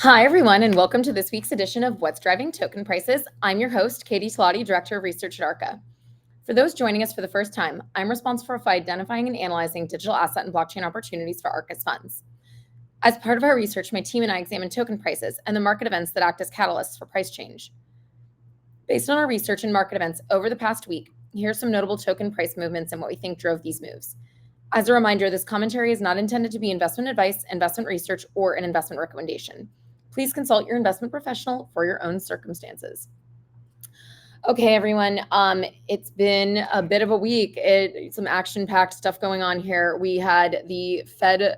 Hi, everyone, and welcome to this week's edition of What's Driving Token Prices. I'm your host, Katie Talati, Director of Research at Arca. For those joining us for the first time, I'm responsible for identifying and analyzing digital asset and blockchain opportunities for Arca's funds. As part of our research, my team and I examine token prices and the market events that act as catalysts for price change. Based on our research and market events over the past week, here are some notable token price movements and what we think drove these moves. As a reminder, this commentary is not intended to be investment advice, investment research, or an investment recommendation. Please consult your investment professional for your own circumstances. Okay, everyone. It's been a bit of a week. Some action-packed stuff going on here. We had the Fed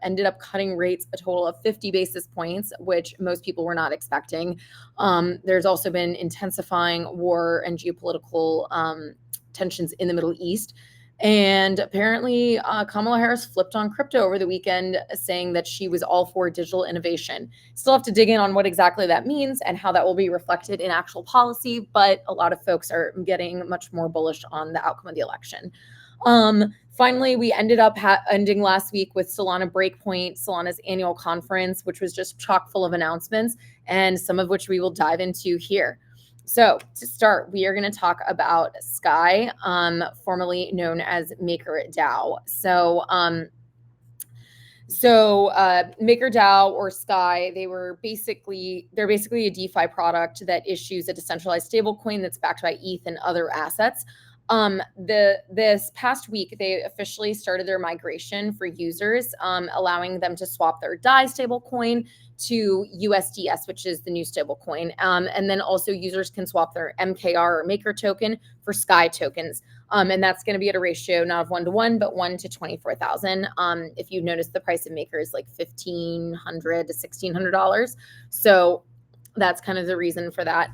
ended up cutting rates a total of 50 basis points, which most people were not expecting. There's also been intensifying war and geopolitical tensions in the Middle East. And apparently, Kamala Harris flipped on crypto over the weekend, saying that she was all for digital innovation. Still have to dig in on what exactly that means and how that will be reflected in actual policy, but a lot of folks are getting much more bullish on the outcome of the election. Finally, we ended up ending last week with Solana Breakpoint, Solana's annual conference, which was just chock full of announcements, and some of which we will dive into here. So to start, we are going to talk about Sky, formerly known as MakerDAO. So MakerDAO or Sky, they're basically a DeFi product that issues a decentralized stablecoin that's backed by ETH and other assets. This past week, they officially started their migration for users, allowing them to swap their DAI stablecoin to USDS, which is the new stablecoin. And then also users can swap their MKR or Maker token for Sky tokens. And that's going to be at a ratio not of 1-to-1, but 1 to 24,000. If you notice, the price of Maker is like $1,500 to $1,600. So that's kind of the reason for that.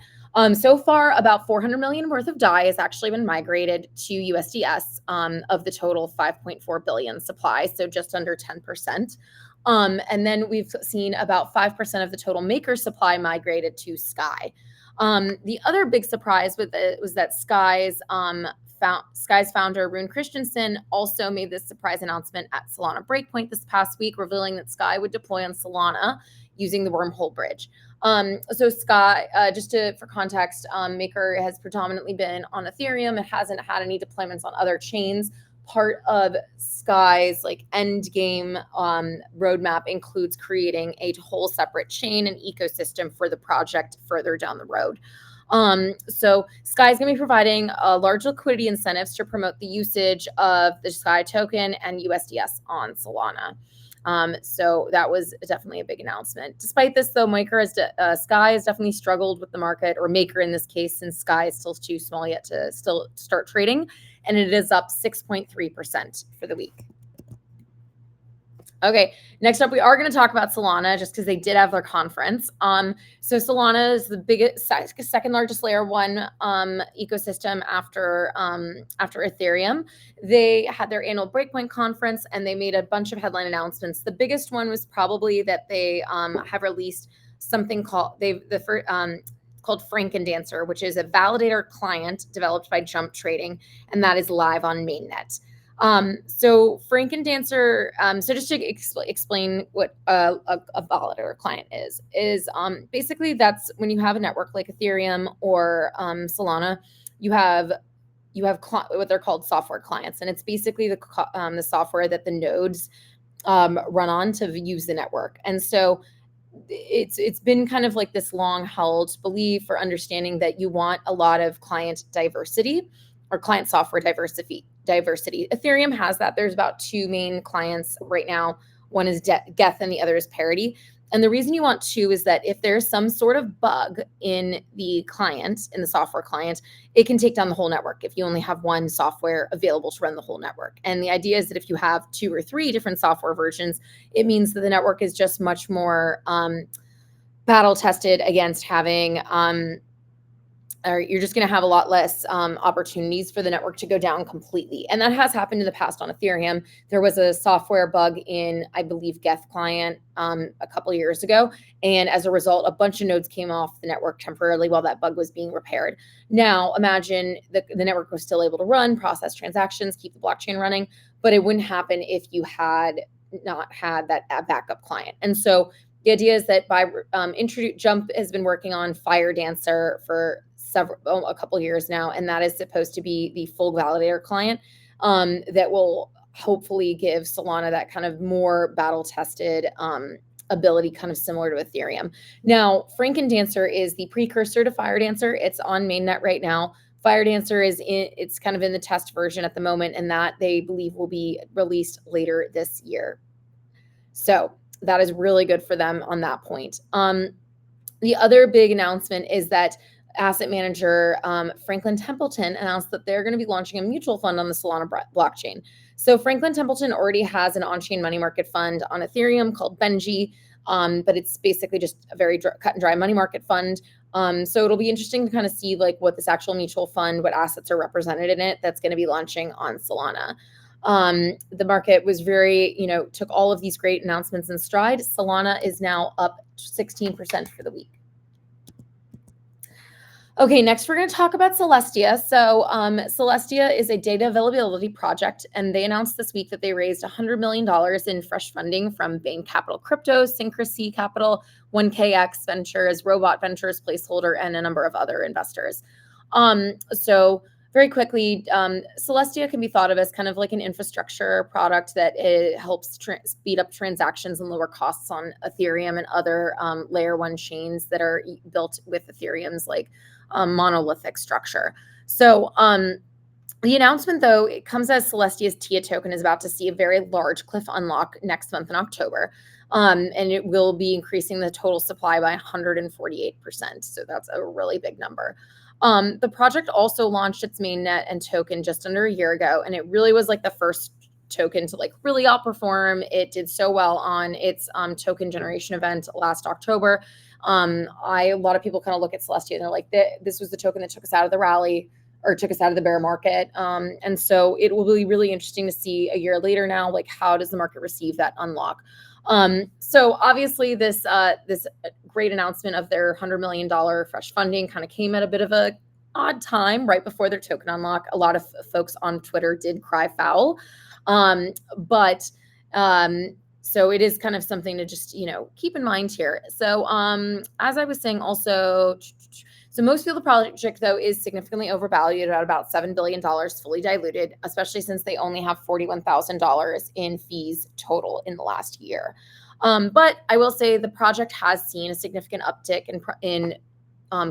So far, about 400 million worth of DAI has actually been migrated to USDS of the total 5.4 billion supply, so just under 10%. And then we've seen about 5% of the total Maker supply migrated to Sky. The other big surprise with it was that Sky's founder, Rune Christensen, also made this surprise announcement at Solana Breakpoint this past week, revealing that Sky would deploy on Solana using the wormhole bridge. So Sky, for context, Maker has predominantly been on Ethereum. It hasn't had any deployments on other chains. Part of Sky's end game roadmap includes creating a whole separate chain and ecosystem for the project further down the road. So Sky is going to be providing large liquidity incentives to promote the usage of the Sky token and USDS on Solana. So that was definitely a big announcement. Despite this, though, Sky has definitely struggled with the market, or Maker in this case, since Sky is still too small yet to still start trading, and it is up 6.3% for the week. Okay, next up, we are going to talk about Solana just because they did have their conference. So Solana is the biggest, second largest layer one ecosystem after Ethereum. They had their annual Breakpoint conference and they made a bunch of headline announcements. The biggest one was probably that they have released something called Frankendancer, which is a validator client developed by Jump Trading, and that is live on mainnet. So Frankendancer, so just to explain what a validator client is basically that's when you have a network like Ethereum or Solana, you have what they're called software clients, and it's basically the software that the nodes run on to use the network. And so it's been kind of like this long held belief or understanding that you want a lot of client diversity or client software diversity. Ethereum has that. There's about two main clients right now. One is Geth and the other is Parity. And the reason you want two is that if there's some sort of bug in the client, in the software client, it can take down the whole network if you only have one software available to run the whole network. And the idea is that if you have 2 or 3 different software versions, it means that the network is just much more battle tested against having or you're just going to have a lot less opportunities for the network to go down completely. And that has happened in the past on Ethereum. There was a software bug in, I believe, Geth client a couple of years ago. And as a result, a bunch of nodes came off the network temporarily while that bug was being repaired. Now, imagine the network was still able to run, process transactions, keep the blockchain running, but it wouldn't happen if you had not had that backup client. And so The idea is that by Jump has been working on Fire Dancer for a couple years now, and that is supposed to be the full validator client that will hopefully give Solana that kind of more battle tested ability, kind of similar to Ethereum. Now, Franken Dancer is the precursor to Fire Dancer. It's on mainnet right now. Fire Dancer it's kind of in the test version at the moment, and that they believe will be released later this year. So that is really good for them on that point. The other big announcement is that asset manager Franklin Templeton announced that they're going to be launching a mutual fund on the Solana blockchain. So Franklin Templeton already has an on-chain money market fund on Ethereum called Benji, but it's basically just a very cut and dry money market fund. So it'll be interesting to kind of see like what this actual mutual fund, what assets are represented in it that's going to be launching on Solana. The market was took all of these great announcements in stride. Solana is now up 16% for the week. Okay, next we're going to talk about Celestia. So Celestia is a data availability project, and they announced this week that they raised $100 million in fresh funding from Bain Capital Crypto, Syncrasy Capital, 1KX Ventures, Robot Ventures Placeholder, and a number of other investors. So very quickly, Celestia can be thought of as kind of like an infrastructure product that helps speed up transactions and lower costs on Ethereum and other layer one chains that are built with Ethereum's like monolithic structure. So the announcement, though, it comes as Celestia's TIA token is about to see a very large cliff unlock next month in October. And it will be increasing the total supply by 148%. So that's a really big number. The project also launched its mainnet and token just under a year ago, and it really was like the first token to like really outperform. It did so well on its token generation event last October. A lot of people kind of look at Celestia and they're like, this was the token that took us out of the rally or took us out of the bear market. And so it will be really interesting to see a year later now, like how does the market receive that unlock? So obviously this great announcement of their $100 million fresh funding kind of came at a bit of a odd time right before their token unlock. A lot of folks on Twitter did cry foul. So it is kind of something to just, keep in mind here. So as I was saying also, so most feel the project, though, is significantly overvalued at about $7 billion fully diluted, especially since they only have $41,000 in fees total in the last year. But I will say the project has seen a significant uptick in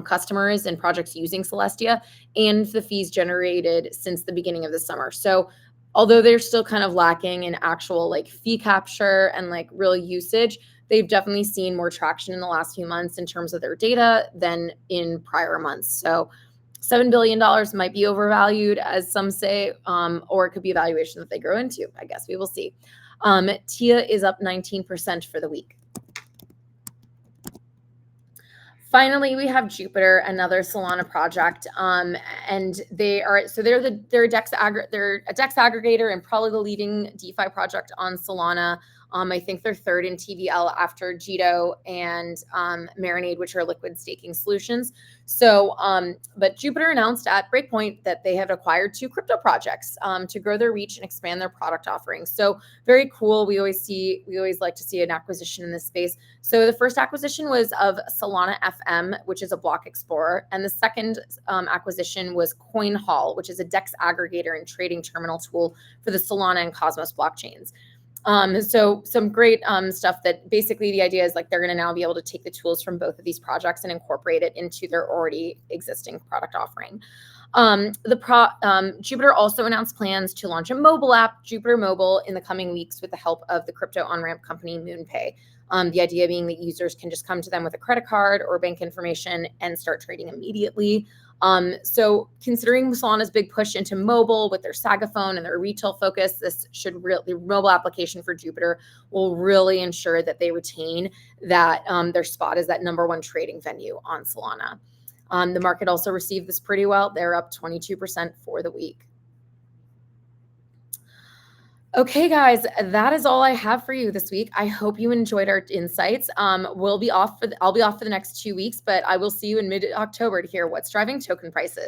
customers and projects using Celestia and the fees generated since the beginning of the summer. So although they're still kind of lacking in actual like fee capture and like real usage, they've definitely seen more traction in the last few months in terms of their data than in prior months. So $7 billion might be overvalued, as some say, or it could be a valuation that they grow into. I guess we will see. TIA is up 19% for the week. Finally, we have Jupiter, another Solana project, and they're a DEX aggregator and probably the leading DeFi project on Solana. I think they're third in TVL after Jito and Marinade, which are liquid staking solutions. So, but Jupiter announced at Breakpoint that they have acquired 2 crypto projects to grow their reach and expand their product offerings. So very cool. We always like to see an acquisition in this space. So the first acquisition was of Solana FM, which is a block explorer, and the second acquisition was CoinHall, which is a DEX aggregator and trading terminal tool for the Solana and Cosmos blockchains. So some great stuff that basically the idea is like they're going to now be able to take the tools from both of these projects and incorporate it into their already existing product offering. Jupiter also announced plans to launch a mobile app, Jupiter Mobile, in the coming weeks with the help of the crypto on-ramp company MoonPay. The idea being that users can just come to them with a credit card or bank information and start trading immediately. So considering Solana's big push into mobile with their Saga phone and their retail focus, the mobile application for Jupiter will really ensure that they retain that their spot as that #1 trading venue on Solana. The market also received this pretty well. They're up 22% for the week. Okay, guys, that is all I have for you this week. I hope you enjoyed our insights. I'll be off for the next 2 weeks, but I will see you in mid-October to hear what's driving token prices.